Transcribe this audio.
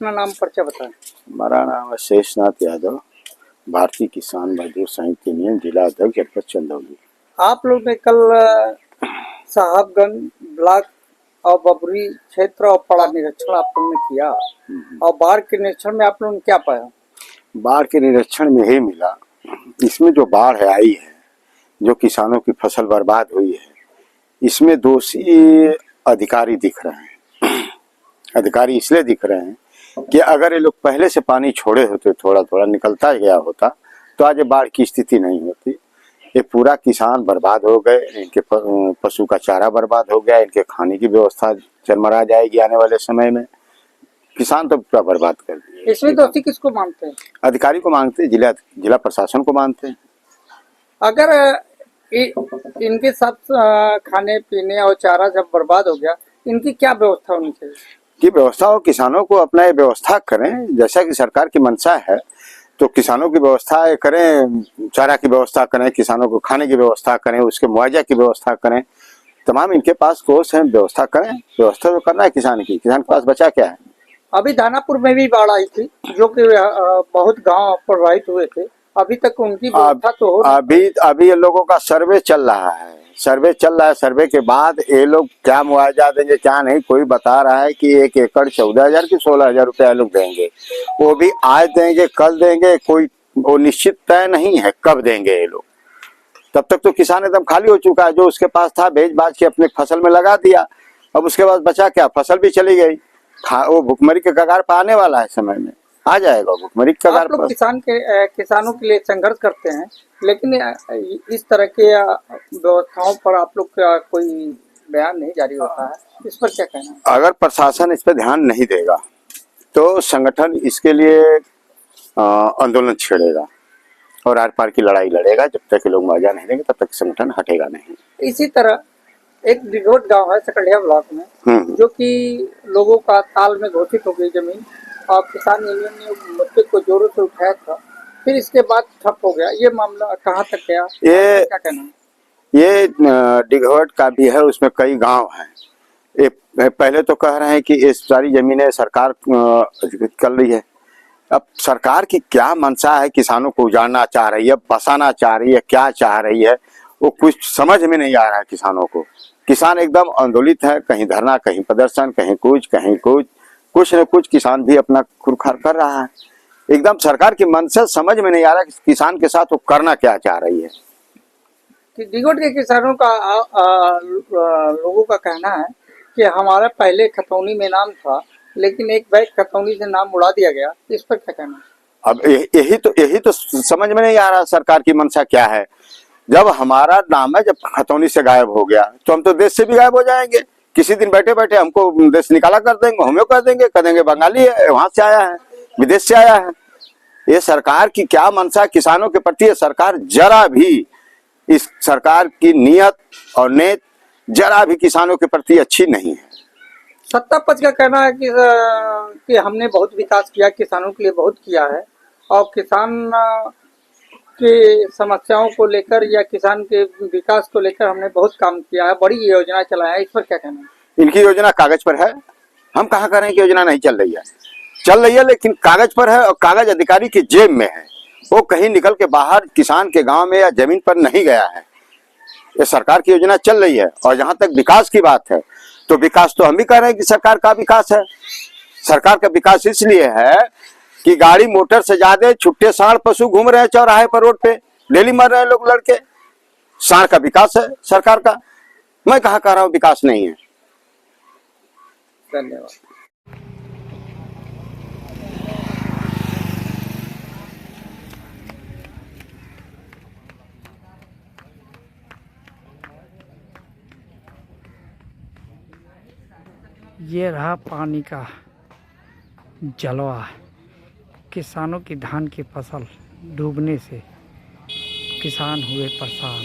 अपना नाम परिचय बताएं। हमारा नाम है शेषनाथ यादव, भारतीय किसान मजदूर संघ यूनियन जिला अध्यक्ष जनपद चंदौली। आप लोग ने कल साहबगंज ब्लॉक और बबरी क्षेत्र और पड़ा निरीक्षण आप लोगों ने किया, और बाढ़ के निरीक्षण में आप लोगों ने क्या पाया? बाढ़ के निरीक्षण में ही मिला, इसमें जो बाढ़ आई है, जो किसानों की फसल बर्बाद हुई है, इसमें दोषी अधिकारी दिख रहे हैं। अधिकारी इसलिए दिख रहे हैं कि अगर ये लोग पहले से पानी छोड़े होते, थोड़ा थोड़ा निकलता गया होता, तो आज ये बाढ़ की स्थिति नहीं होती। ये पूरा किसान बर्बाद हो गए, इनके पशु का चारा बर्बाद हो गया, इनके खाने की व्यवस्था चरमरा जाएगी आने वाले समय में। किसान तो पूरा बर्बाद कर दिए। इसमें दोषी किसको मानते हैं? अधिकारी को मांगते हैं, जिला प्रशासन को मानते हैं। अगर इनके साथ खाने पीने और चारा जब बर्बाद हो गया, इनकी क्या व्यवस्था होनी चाहिए? की व्यवस्था हो, किसानों को अपना ये व्यवस्था करें, जैसा कि सरकार की मंशा है, तो किसानों की व्यवस्था करें, चारा की व्यवस्था करें, किसानों को खाने की व्यवस्था करें, उसके मुआवजा की व्यवस्था करें। तमाम इनके पास कोर्स है, व्यवस्था करें। व्यवस्था तो करना है किसान की, किसान के पास बचा क्या है? अभी दानापुर में भी बाढ़ आई थी, जो कि बहुत गांव प्रभावित हुए थे। अभी तक उनकी व्यवस्था तो हो अभी ये लोगों का सर्वे चल रहा है। सर्वे के बाद ये लोग क्या मुआवजा देंगे क्या नहीं, कोई बता रहा है कि 1 एकड़ 14,000 की 16,000 रुपया लोग देंगे। वो भी आज देंगे, कल देंगे, कोई वो निश्चित तय नहीं है कब देंगे ये लोग। तब तक तो किसान एकदम खाली हो चुका है, जो उसके पास था बेच बाज के अपने फसल में लगा दिया। अब उसके बाद बचा क्या? फसल भी चली गई। वो भुखमरी के कगार पर आने वाला है, समय में आ जाएगा भुखमरी के कगार पर। किसानों के लिए संघर्ष करते हैं, लेकिन इस तरह के व्यवस्थाओं पर आप लोग का कोई बयान नहीं जारी होता है, इस पर क्या कहना है? अगर प्रशासन इस पर ध्यान नहीं देगा तो संगठन इसके लिए आंदोलन छेड़ेगा और आर पार की लड़ाई लड़ेगा। जब तक लोग मुआवजा नहीं देंगे तब तक संगठन हटेगा नहीं। इसी तरह एक डिघोट गांव है सकड़िया ब्लॉक में, जो कि लोगों का ताल में घोषित हो गई जमीन, और किसान यूनियन ने मुद्दे को जोरों से उठाया था, फिर इसके बाद ठप हो गया। ये मामला कहाँ तक गया, ये क्या कहना है? ये डिघोट का भी है, उसमें कई गांव हैं। ये पहले तो कह रहे हैं कि ये सारी जमीनें सरकार कर रही है। अब सरकार की क्या मंशा है? किसानों को उजाड़ना चाह रही है, बसाना चाह रही है, क्या चाह रही है वो कुछ समझ में नहीं आ रहा है किसानों को। किसान एकदम आंदोलित है, कहीं धरना, कहीं प्रदर्शन, कहीं कुछ न कुछ किसान भी अपना खुरखार कर रहा है। एकदम सरकार की मंशा समझ में नहीं आ रहा कि किसान के साथ वो करना क्या चाह रही है। कि डिघोट के किसानों का लोगों का कहना है कि हमारा पहले खतौनी में नाम था, लेकिन एक बैग खतौनी से नाम उड़ा दिया गया। इस पर क्या कहना है? अब यही तो समझ में नहीं आ रहा सरकार की मंशा क्या है। जब हमारा नाम है, जब खतौनी से गायब हो गया तो हम तो देश से भी गायब हो जाएंगे। किसी दिन बैठे बैठे हमको देश निकाला कर देंगे, होम्यो कर देंगे बंगाली है, वहां से आया है, विदेश से आया है। ये सरकार की क्या मंशा किसानों के प्रति है? सरकार जरा भी, इस सरकार की नियत और नेत जरा भी किसानों के प्रति अच्छी नहीं है। सत्ता पक्ष का कहना है कि हमने बहुत विकास किया, किसानों के लिए बहुत किया है, और किसान की समस्याओं को लेकर या किसान के विकास को लेकर हमने बहुत काम किया है, बड़ी योजना चलाया है। इस पर क्या कहना है? इनकी योजना कागज पर है, हम कहाँ कह रहे हैं कि योजना नहीं चल रही है, लेकिन कागज पर है, और कागज अधिकारी की जेब में है। वो कहीं निकल के बाहर किसान के गांव में या जमीन पर नहीं गया है। ये सरकार की योजना चल रही है। और जहां तक विकास की बात है, तो विकास तो हम भी कह रहे हैं कि सरकार का विकास है। सरकार का विकास इसलिए है कि गाड़ी मोटर से ज्यादा छुट्टे सांड पशु घूम रहे हैं चौराहे पर, रोड पे डेली मर रहे हैं लोग लड़के। सांड का विकास है सरकार का। मैं कहाँ कह रहा हूँ विकास नहीं है। धन्यवाद। ये रहा पानी का जलवा। किसानों की धान की फसल डूबने से किसान हुए परेशान।